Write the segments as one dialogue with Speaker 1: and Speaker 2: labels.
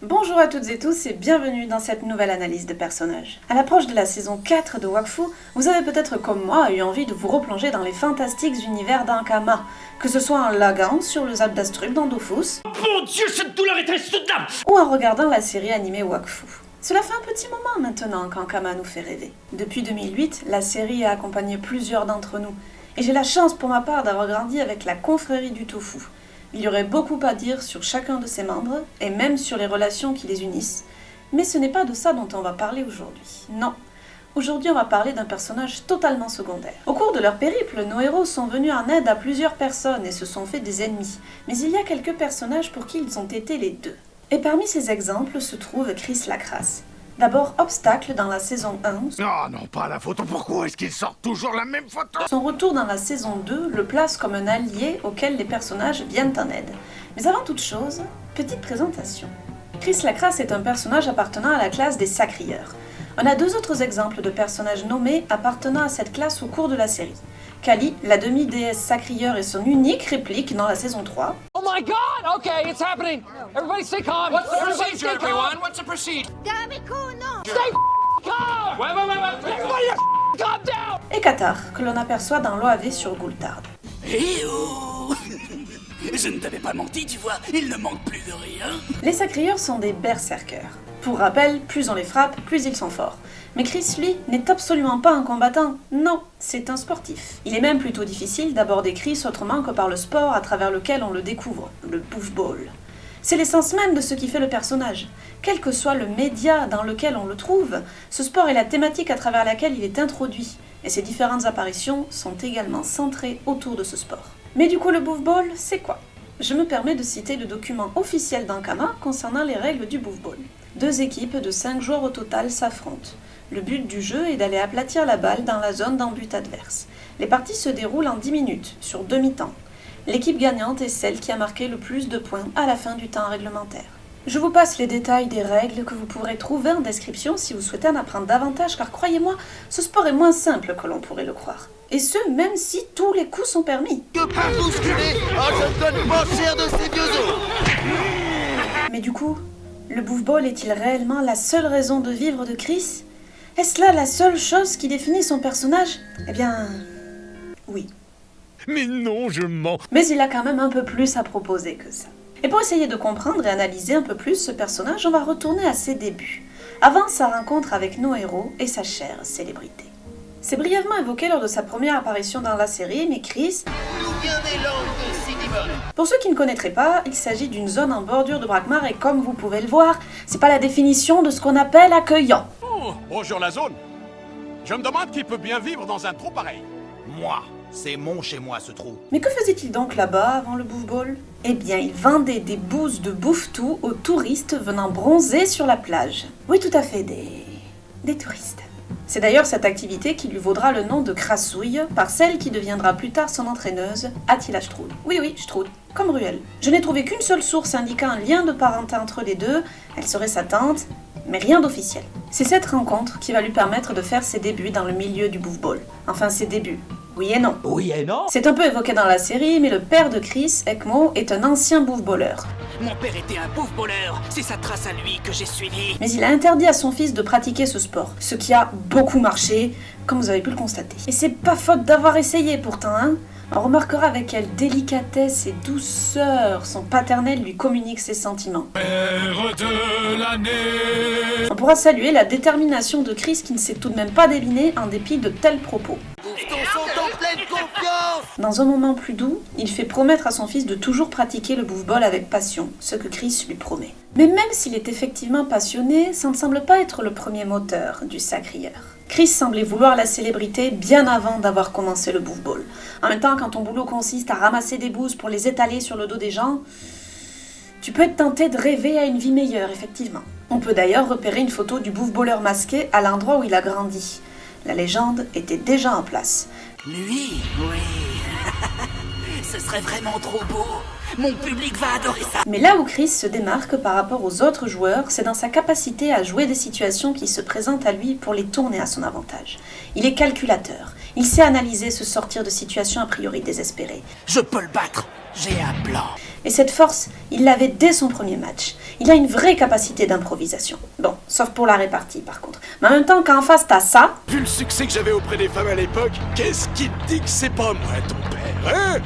Speaker 1: Bonjour à toutes et tous et bienvenue dans cette nouvelle analyse de personnages. À l'approche de la saison 4 de Wakfu, vous avez peut-être comme moi eu envie de vous replonger dans les fantastiques univers d'Ankama, que ce soit en laguant sur le Zap d'Astrub dans Dofus,
Speaker 2: Mon Dieu, cette douleur est insoutenable!
Speaker 1: ou en regardant la série animée Wakfu. Cela fait un petit moment maintenant qu'Ankama nous fait rêver. Depuis 2008, la série a accompagné plusieurs d'entre nous, et j'ai la chance pour ma part d'avoir grandi avec la confrérie du tofu. Il y aurait beaucoup à dire sur chacun de ses membres, et même sur les relations qui les unissent, mais ce n'est pas de ça dont on va parler aujourd'hui. Non. Aujourd'hui, on va parler d'un personnage totalement secondaire. Au cours de leur périple, nos héros sont venus en aide à plusieurs personnes et se sont fait des ennemis, mais il y a quelques personnages pour qui ils ont été les deux. Et parmi ces exemples se trouve Chris Lacrasse. D'abord obstacle dans la saison 1.
Speaker 3: Oh non, pas la photo, pourquoi est-ce qu'il sort toujours la même photo?
Speaker 1: Son retour dans la saison 2 le place comme un allié auquel les personnages viennent en aide. Mais avant toute chose, petite présentation. Chris Lacrasse est un personnage appartenant à la classe des Sacrieurs. On a deux autres exemples de personnages nommés appartenant à cette classe au cours de la série. Kali, la demi-déesse Sacrieur, est son unique réplique dans la saison 3.
Speaker 4: Oh my god! Okay, it's happening! Everybody stay calm!
Speaker 2: What's the
Speaker 4: Everybody
Speaker 2: procedure,
Speaker 4: stay calm!
Speaker 2: everyone? What's the procedure?
Speaker 4: Stay calm! Wait! Everybody calm down!
Speaker 1: Et Katar, que l'on aperçoit dans l'OAV sur Gultard.
Speaker 5: Eh oh Je ne t'avais pas menti, tu vois, il ne manque plus de rien.
Speaker 1: Les Sacrieurs sont des berserkers. Pour rappel, plus on les frappe, plus ils sont forts. Mais Chris, lui, n'est absolument pas un combattant. Non, c'est un sportif. Il est même plutôt difficile d'aborder Chris autrement que par le sport à travers lequel on le découvre, le boufball. C'est l'essence même de ce qui fait le personnage. Quel que soit le média dans lequel on le trouve, ce sport est la thématique à travers laquelle il est introduit, et ses différentes apparitions sont également centrées autour de ce sport. Mais du coup, le boufball, c'est quoi? Je me permets de citer le document officiel d'Ankama concernant les règles du boufball. 2 équipes de 5 joueurs au total s'affrontent. Le but du jeu est d'aller aplatir la balle dans la zone d'en-but adverse. Les parties se déroulent en 10 minutes, sur demi-temps. L'équipe gagnante est celle qui a marqué le plus de points à la fin du temps réglementaire. Je vous passe les détails des règles que vous pourrez trouver en description si vous souhaitez en apprendre davantage, car croyez-moi, ce sport est moins simple que l'on pourrait le croire. Et ce, même si tous les coups sont permis.
Speaker 6: Que pour bousculer, je ne donne pas cher de ces vieux os.
Speaker 1: Mais du coup, le boufball est-il réellement la seule raison de vivre de Chris? Est-ce là la seule chose qui définit son personnage? Eh bien, oui.
Speaker 3: Mais non, je mens.
Speaker 1: Mais il a quand même un peu plus à proposer que ça. Et pour essayer de comprendre et analyser un peu plus ce personnage, on va retourner à ses débuts, avant sa rencontre avec nos héros et sa chère célébrité. C'est brièvement évoqué lors de sa première apparition dans la série, mais Chris...
Speaker 6: Nous vient des langues de Sidimon.
Speaker 1: Pour ceux qui ne connaîtraient pas, il s'agit d'une zone en bordure de Brakmar et comme vous pouvez le voir, c'est pas la définition de ce qu'on appelle accueillant.
Speaker 7: Oh, bonjour la zone. Je me demande qui peut bien vivre dans un trou pareil.
Speaker 6: Moi, c'est mon chez moi ce trou.
Speaker 1: Mais que faisait-il donc là-bas avant le boufball? Eh bien, il vendait des bouses de bouffe-tout aux touristes venant bronzer sur la plage. Oui, tout à fait, des touristes. C'est d'ailleurs cette activité qui lui vaudra le nom de Crassouille par celle qui deviendra plus tard son entraîneuse, Attila Strud. Oui, Strud, comme Ruel. Je n'ai trouvé qu'une seule source indiquant un lien de parenté entre les deux, elle serait sa tante, mais rien d'officiel. C'est cette rencontre qui va lui permettre de faire ses débuts dans le milieu du boufball. Enfin, ses débuts. Oui et non.
Speaker 5: Oui et non.
Speaker 1: C'est un peu évoqué dans la série, mais le père de Chris, Ekmo, est un ancien boufballeur.
Speaker 5: Mon père était un bouffe-balleur, c'est sa trace à lui que j'ai suivie.
Speaker 1: Mais il a interdit à son fils de pratiquer ce sport, ce qui a beaucoup marché, comme vous avez pu le constater. Et c'est pas faute d'avoir essayé pourtant, hein. On remarquera avec quelle délicatesse et douceur son paternel lui communique ses sentiments.
Speaker 2: Père de l'année!
Speaker 1: On pourra saluer la détermination de Chris qui ne s'est tout de même pas déliné en dépit de tels propos.
Speaker 6: Ton sont en pleine confiance.
Speaker 1: Dans un moment plus doux, il fait promettre à son fils de toujours pratiquer le boufball avec passion, ce que Chris lui promet. Mais même s'il est effectivement passionné, ça ne semble pas être le premier moteur du Sacrieur. Chris semblait vouloir la célébrité bien avant d'avoir commencé le boufball. En même temps, quand ton boulot consiste à ramasser des bouses pour les étaler sur le dos des gens, tu peux être tenté de rêver à une vie meilleure, effectivement. On peut d'ailleurs repérer une photo du boufballeur masqué à l'endroit où il a grandi. La légende était déjà en place.
Speaker 5: Lui, oui. Ce serait vraiment trop beau. Mon public va adorer ça.
Speaker 1: Mais là où Chris se démarque par rapport aux autres joueurs, c'est dans sa capacité à jouer des situations qui se présentent à lui pour les tourner à son avantage. Il est calculateur. Il sait analyser, se sortir de situations a priori désespérées.
Speaker 5: Je peux le battre. J'ai un plan.
Speaker 1: Et cette force, il l'avait dès son premier match. Il a une vraie capacité d'improvisation. Bon, sauf pour la répartie par contre. Mais en même temps, quand en face t'as ça...
Speaker 7: Vu le succès que j'avais auprès des femmes à l'époque, qu'est-ce qui te dit que c'est pas moi ton père, hein?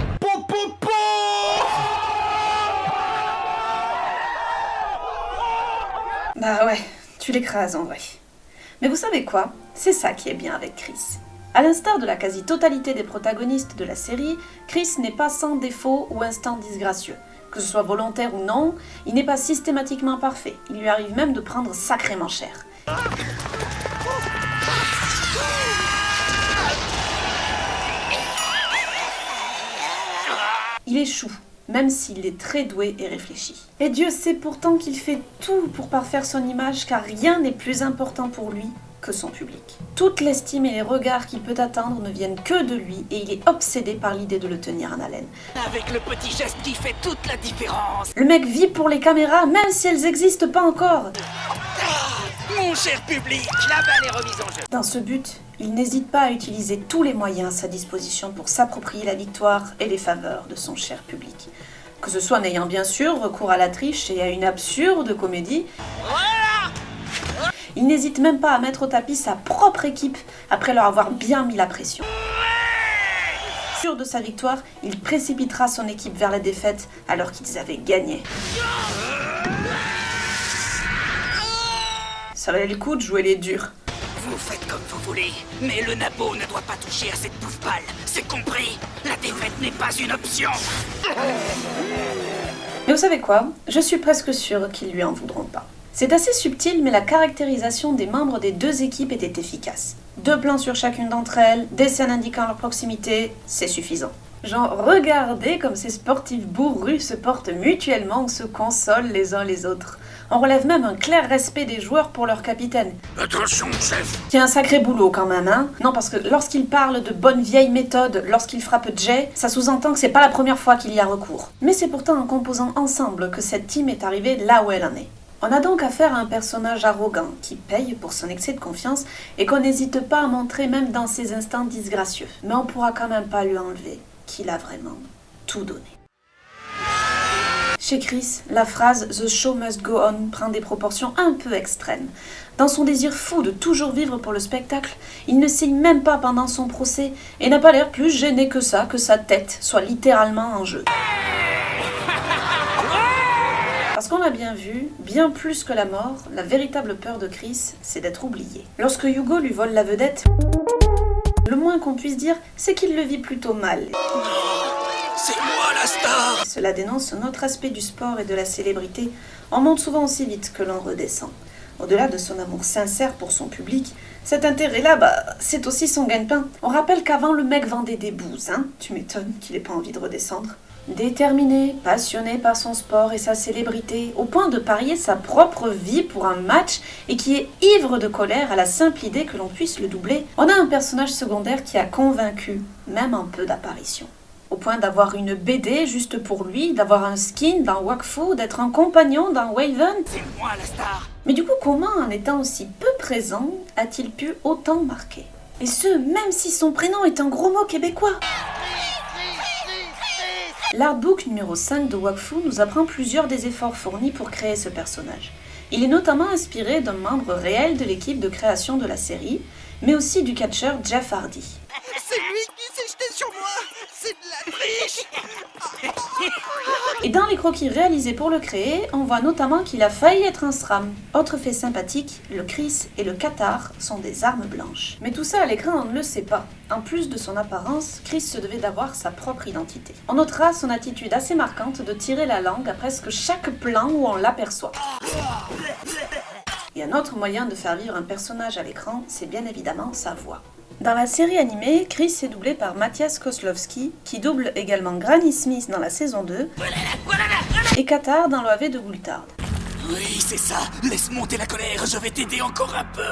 Speaker 1: Bah ouais, tu l'écrases en vrai. Mais vous savez quoi? C'est ça qui est bien avec Chris. À l'instar de la quasi-totalité des protagonistes de la série, Chris n'est pas sans défaut ou instant disgracieux. Que ce soit volontaire ou non, il n'est pas systématiquement parfait. Il lui arrive même de prendre sacrément cher. Il échoue, même s'il est très doué et réfléchi. Et Dieu sait pourtant qu'il fait tout pour parfaire son image, car rien n'est plus important pour lui que son public. Toute l'estime et les regards qu'il peut attendre ne viennent que de lui, et il est obsédé par l'idée de le tenir en haleine.
Speaker 5: Avec le petit geste qui fait toute la différence.
Speaker 1: Le mec vit pour les caméras, même si elles n'existent pas encore.
Speaker 5: Mon cher public, la balle est remise en jeu.
Speaker 1: Dans ce but, il n'hésite pas à utiliser tous les moyens à sa disposition pour s'approprier la victoire et les faveurs de son cher public. Que ce soit en ayant bien sûr recours à la triche et à une absurde comédie, il n'hésite même pas à mettre au tapis sa propre équipe après leur avoir bien mis la pression. Sûr de sa victoire, il précipitera son équipe vers la défaite alors qu'ils avaient gagné. Ça valait le coup de jouer les durs.
Speaker 5: Vous faites comme vous voulez, mais le nabo ne doit pas toucher à cette bouffe balle. C'est compris? La défaite n'est pas une option.
Speaker 1: Mais vous savez quoi? Je suis presque sûre qu'ils lui en voudront pas. C'est assez subtil, mais la caractérisation des membres des deux équipes était efficace. 2 plans sur chacune d'entre elles, des scènes indiquant leur proximité, c'est suffisant. Genre, regardez comme ces sportifs bourrus se portent mutuellement ou se consolent les uns les autres. On relève même un clair respect des joueurs pour leur capitaine.
Speaker 3: Attention, chef.
Speaker 1: Qui a un sacré boulot quand même, hein? Non, parce que lorsqu'il parle de bonnes vieilles méthodes, lorsqu'il frappe Jay, ça sous-entend que c'est pas la première fois qu'il y a recours. Mais c'est pourtant en composant ensemble que cette team est arrivée là où elle en est. On a donc affaire à un personnage arrogant, qui paye pour son excès de confiance et qu'on n'hésite pas à montrer même dans ses instants disgracieux. Mais on pourra quand même pas lui enlever qu'il a vraiment tout donné. Chez Chris, la phrase « The show must go on » prend des proportions un peu extrêmes. Dans son désir fou de toujours vivre pour le spectacle, il ne signe même pas pendant son procès et n'a pas l'air plus gêné que ça, que sa tête soit littéralement en jeu. Parce qu'on l'a bien vu, bien plus que la mort, la véritable peur de Chris, c'est d'être oublié. Lorsque Hugo lui vole la vedette, le moins qu'on puisse dire, c'est qu'il le vit plutôt mal.
Speaker 5: C'est moi la star.
Speaker 1: Cela dénonce un autre aspect du sport et de la célébrité. On monte souvent aussi vite que l'on redescend. Au-delà de son amour sincère pour son public, cet intérêt-là, c'est aussi son gagne-pain. On rappelle qu'avant, le mec vendait des bouses, hein. Tu m'étonnes qu'il ait pas envie de redescendre. Déterminé, passionné par son sport et sa célébrité, au point de parier sa propre vie pour un match et qui est ivre de colère à la simple idée que l'on puisse le doubler, on a un personnage secondaire qui a convaincu, même un peu d'apparition. Au point d'avoir une BD juste pour lui, d'avoir un skin dans Wakfu, d'être un compagnon dans Waven.
Speaker 5: C'est moi la star.
Speaker 1: Mais du coup, comment, en étant aussi peu présent, a-t-il pu autant marquer? Et ce, même si son prénom est un gros mot québécois. L'artbook numéro 5 de Wakfu nous apprend plusieurs des efforts fournis pour créer ce personnage. Il est notamment inspiré d'un membre réel de l'équipe de création de la série, mais aussi du catcheur Jeff Hardy.
Speaker 6: C'est lui qui s'est jeté sur moi. C'est de la triche.
Speaker 1: Et dans les croquis réalisés pour le créer, on voit notamment qu'il a failli être un SRAM. Autre fait sympathique, le Chris et le Qatar sont des armes blanches. Mais tout ça à l'écran, on ne le sait pas. En plus de son apparence, Chris se devait d'avoir sa propre identité. On notera son attitude assez marquante de tirer la langue à presque chaque plan où on l'aperçoit. Et un autre moyen de faire vivre un personnage à l'écran, c'est bien évidemment sa voix. Dans la série animée, Chris est doublé par Matthias Kozlowski, qui double également Granny Smith dans la saison 2, et Qatar dans l'OAV de Goultard.
Speaker 5: Oui, c'est ça. Laisse monter la colère, je vais t'aider encore un peu.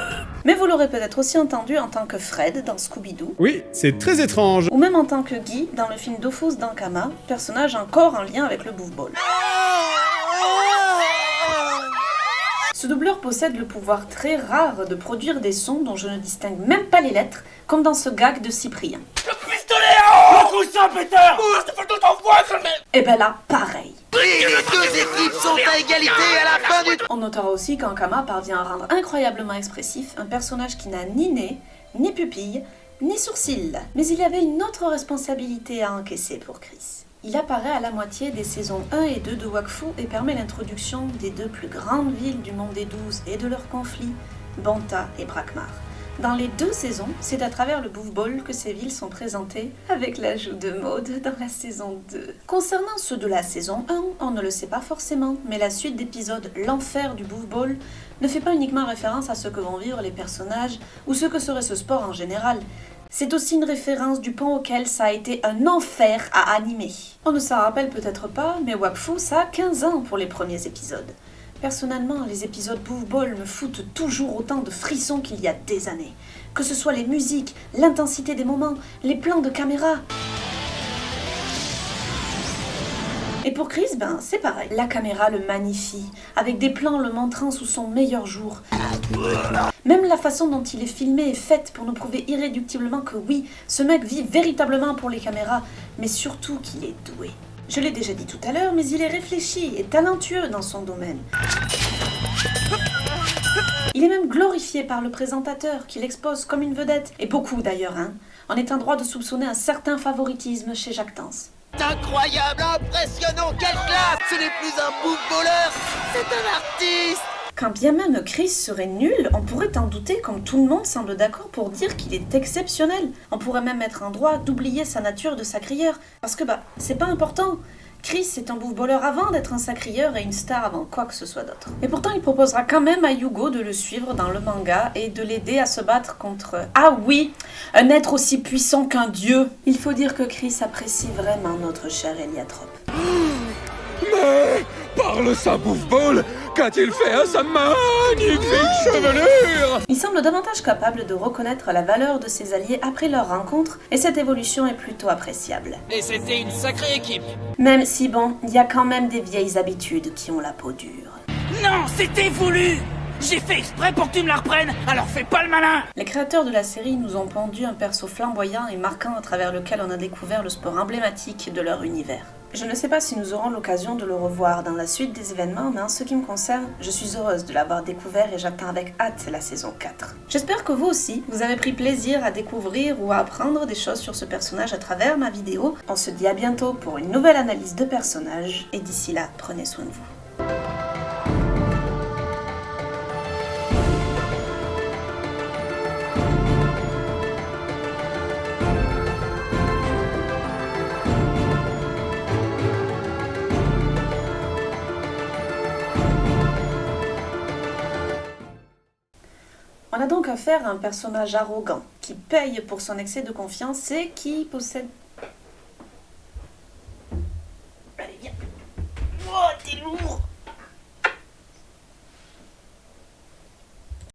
Speaker 1: Mais vous l'aurez peut-être aussi entendu en tant que Fred dans Scooby-Doo,
Speaker 8: Oui, c'est très étrange.
Speaker 1: ou même en tant que Guy dans le film Dofus d'Ankama, personnage encore en lien avec le bouffe-ball. Ce doubleur possède le pouvoir très rare de produire des sons dont je ne distingue même pas les lettres, comme dans ce gag de Cyprien.
Speaker 5: Le pistolet à eau.
Speaker 3: Où ça, Peter? Ça fait tout en voix,
Speaker 1: Et ben là, pareil.
Speaker 6: Oui, les deux équipes sont à égalité à la fin du...
Speaker 1: On notera aussi qu'Ankama parvient à rendre incroyablement expressif un personnage qui n'a ni nez, ni pupille, ni sourcils. Mais il y avait une autre responsabilité à encaisser pour Chris. Il apparaît à la moitié des saisons 1 et 2 de Wakfu et permet l'introduction des deux plus grandes villes du monde des 12 et de leurs conflits, Banta et Brakmar. Dans les deux saisons, c'est à travers le Bouffe Ball que ces villes sont présentées, avec l'ajout de Maud dans la saison 2. Concernant ceux de la saison 1, on ne le sait pas forcément, mais la suite d'épisodes L'Enfer du Bouffe Ball ne fait pas uniquement référence à ce que vont vivre les personnages ou ce que serait ce sport en général. C'est aussi une référence du point auquel ça a été un enfer à animer. On ne s'en rappelle peut-être pas, mais Wakfu, ça a 15 ans pour les premiers épisodes. Personnellement, les épisodes Bouffe Ball me foutent toujours autant de frissons qu'il y a des années. Que ce soit les musiques, l'intensité des moments, les plans de caméra. Et pour Chris, ben c'est pareil. La caméra le magnifie, avec des plans le montrant sous son meilleur jour. Même la façon dont il est filmé est faite pour nous prouver irréductiblement que oui, ce mec vit véritablement pour les caméras, mais surtout qu'il est doué. Je l'ai déjà dit tout à l'heure, mais il est réfléchi et talentueux dans son domaine. Il est même glorifié par le présentateur, qui l'expose comme une vedette, et beaucoup d'ailleurs, hein. On est en droit de soupçonner un certain favoritisme chez Jacques Tans.
Speaker 6: Incroyable, impressionnant, quelle classe! Ce n'est plus un bouffe-balleur, c'est un artiste!
Speaker 1: Quand bien même Chris serait nul, on pourrait en douter comme tout le monde semble d'accord pour dire qu'il est exceptionnel. On pourrait même être en droit d'oublier sa nature de sacrieur, parce que c'est pas important. Chris est un bouffe-balleur avant d'être un sacrieur et une star avant quoi que ce soit d'autre. Et pourtant il proposera quand même à Yugo de le suivre dans le manga et de l'aider à se battre contre... Ah oui, un être aussi puissant qu'un dieu. Il faut dire que Chris apprécie vraiment notre cher Eliatrope.
Speaker 2: Mais parle sa Bouffe Ball. Qu'a-t-il fait à sa magnifique chevelure?
Speaker 1: Il semble davantage capable de reconnaître la valeur de ses alliés après leur rencontre, et cette évolution est plutôt appréciable.
Speaker 5: Et c'était une sacrée équipe.
Speaker 1: Même si bon, il y a quand même des vieilles habitudes qui ont la peau dure.
Speaker 5: Non, c'était voulu. J'ai fait exprès pour que tu me la reprennes, alors fais pas le malin.
Speaker 1: Les créateurs de la série nous ont pondu un perso flamboyant et marquant à travers lequel on a découvert le sport emblématique de leur univers. Je ne sais pas si nous aurons l'occasion de le revoir dans la suite des événements, mais en ce qui me concerne, je suis heureuse de l'avoir découvert et j'attends avec hâte la saison 4. J'espère que vous aussi, vous avez pris plaisir à découvrir ou à apprendre des choses sur ce personnage à travers ma vidéo. On se dit à bientôt pour une nouvelle analyse de personnage, et d'ici là, prenez soin de vous. On a donc affaire à un personnage arrogant, qui paye pour son excès de confiance et qui possède